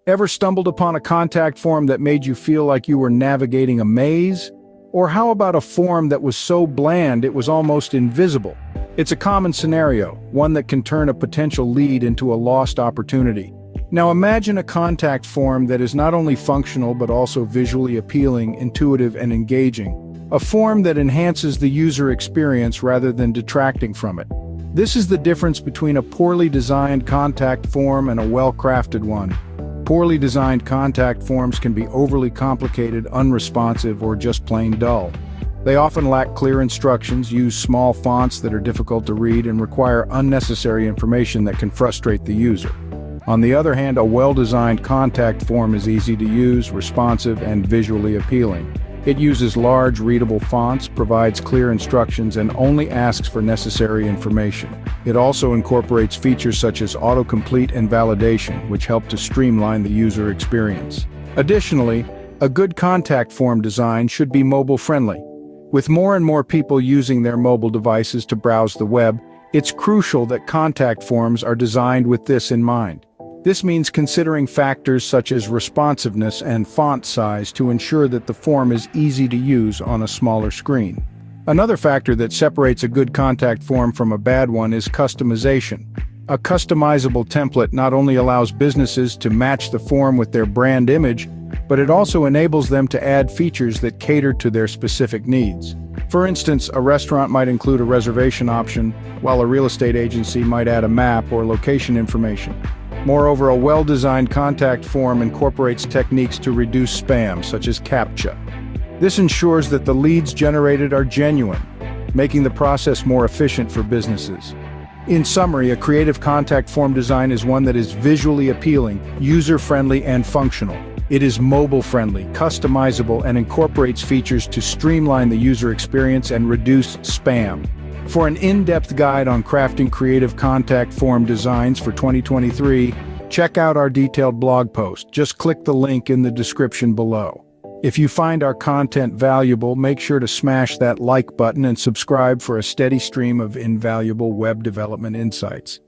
Ever stumbled upon a contact form that made you feel like you were navigating a maze? Or how about a form that was so bland it was almost invisible? It's a common scenario, one that can turn a potential lead into a lost opportunity. Now imagine a contact form that is not only functional but also visually appealing, intuitive, and engaging. A form that enhances the user experience rather than detracting from it. This is the difference between a poorly designed contact form and a well-crafted one. Poorly designed contact forms can be overly complicated, unresponsive, or just plain dull. They often lack clear instructions, use small fonts that are difficult to read, and require unnecessary information that can frustrate the user. On the other hand, a well-designed contact form is easy to use, responsive, and visually appealing. It uses large, readable fonts, provides clear instructions, and only asks for necessary information. It also incorporates features such as autocomplete and validation, which help to streamline the user experience. Additionally, a good contact form design should be mobile-friendly. With more and more people using their mobile devices to browse the web, it's crucial that contact forms are designed with this in mind. This means considering factors such as responsiveness and font size to ensure that the form is easy to use on a smaller screen. Another factor that separates a good contact form from a bad one is customization. A customizable template not only allows businesses to match the form with their brand image, but it also enables them to add features that cater to their specific needs. For instance, a restaurant might include a reservation option, while a real estate agency might add a map or location information. Moreover, a well-designed contact form incorporates techniques to reduce spam, such as CAPTCHA. This ensures that the leads generated are genuine, making the process more efficient for businesses. In summary, a creative contact form design is one that is visually appealing, user-friendly, and functional. It is mobile-friendly, customizable, and incorporates features to streamline the user experience and reduce spam. For an in-depth guide on crafting creative contact form designs for 2023, check out our detailed blog post. Just click the link in the description below. If you find our content valuable, make sure to smash that like button and subscribe for a steady stream of invaluable web development insights.